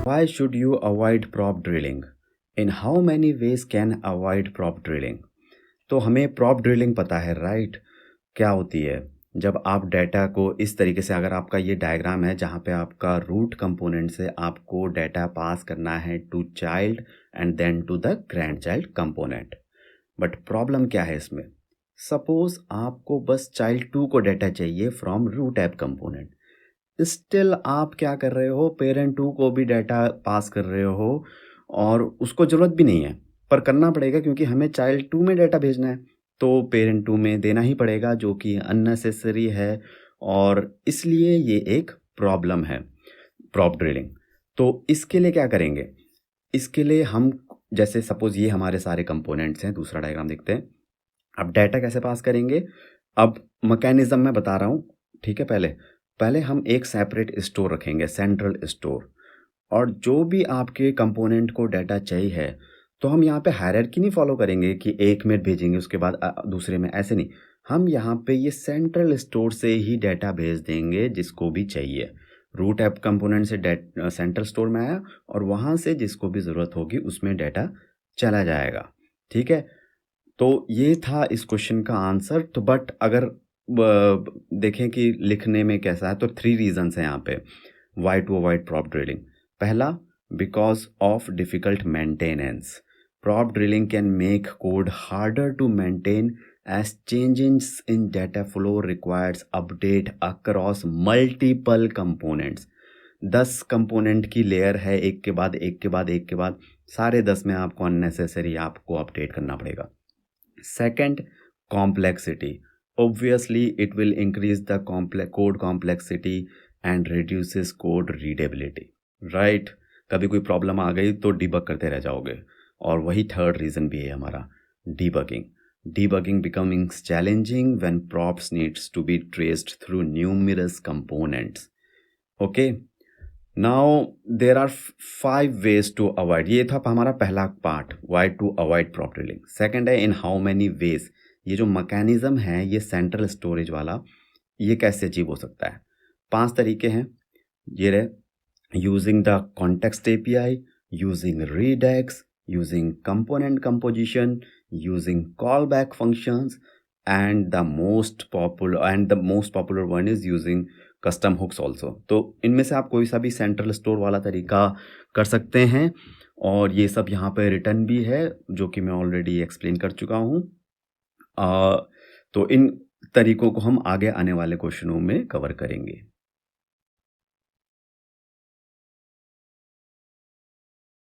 Why should you avoid prop drilling? In how many ways can avoid prop drilling? तो हमें prop drilling पता है, right? क्या होती है? जब आप डेटा को इस तरीके से, अगर आपका ये डायग्राम है जहाँ पे आपका रूट कंपोनेंट से आपको डेटा पास करना है to child and then to the grand child component. But problem क्या है इसमें? सपोज आपको बस चाइल्ड 2 को डेटा चाहिए from root app component, still आप क्या कर रहे हो, पेरेंट 2 को भी डाटा पास कर रहे हो और उसको ज़रूरत भी नहीं है, पर करना पड़ेगा क्योंकि हमें चाइल्ड 2 में डाटा भेजना है, तो पेरेंट 2 में देना ही पड़ेगा, जो कि अननेसेसरी है और इसलिए ये एक प्रॉब्लम है प्रॉप ड्रिलिंग। तो इसके लिए क्या करेंगे? इसके लिए हम, जैसे सपोज ये हमारे सारे कंपोनेंट्स हैं, दूसरा डायग्राम देखते हैं। अब डाटा कैसे पास करेंगे? अब मैकेनिज्म मैं बता रहा हूँ, ठीक है? पहले हम एक सेपरेट स्टोर रखेंगे, सेंट्रल स्टोर, और जो भी आपके कंपोनेंट को डाटा चाहिए है, तो हम यहाँ पे हायरार्की नहीं फॉलो करेंगे कि एक में भेजेंगे उसके बाद दूसरे में, ऐसे नहीं। हम यहाँ पे ये सेंट्रल स्टोर से ही डाटा भेज देंगे जिसको भी चाहिए। रूट ऐप कंपोनेंट से सेंट्रल स्टोर में आया और वहाँ से जिसको भी ज़रूरत होगी उसमें डाटा चला जाएगा, ठीक है? तो ये था इस क्वेश्चन का आंसर। तो बट अगर देखें कि लिखने में कैसा है, तो 3 रीजंस हैं यहाँ पे why to avoid prop drilling. पहला, because of difficult maintenance. Prop drilling can make code harder to maintain as changes in data flow requires update across multiple components. 10 component की लेयर है, एक के बाद एक के बाद एक के बाद, सारे 10 में आपको अननेसेसरी आपको अपडेट करना पड़ेगा। Second, complexity. Obviously, it will increase the code complexity and reduces code readability. Right? कभी कोई प्रॉब्लम आ गई तो डिबग करते रह जाओगे। और वही थर्ड रीज़न भी है हमारा, debugging. Debugging becomes challenging when props needs to be traced through numerous components. Okay? Now there are 5 ways to avoid. ये था हमारा पहला part, why to avoid prop drilling. Second है इन हाउ मैनी वेज। ये जो mechanism है, ये central storage वाला, ये कैसे अचीव हो सकता है? 5 तरीके हैं। ये रहे, using the context API, using Redux, using component composition, using call back functions, and the most popular one is using custom hooks also. तो इनमें से आप कोई सा भी सेंट्रल स्टोर वाला तरीका कर सकते हैं, और ये सब यहाँ पे रिटर्न भी है जो कि मैं ऑलरेडी एक्सप्लेन कर चुका हूँ। तो इन तरीकों को हम आगे आने वाले क्वेश्चनों में कवर करेंगे।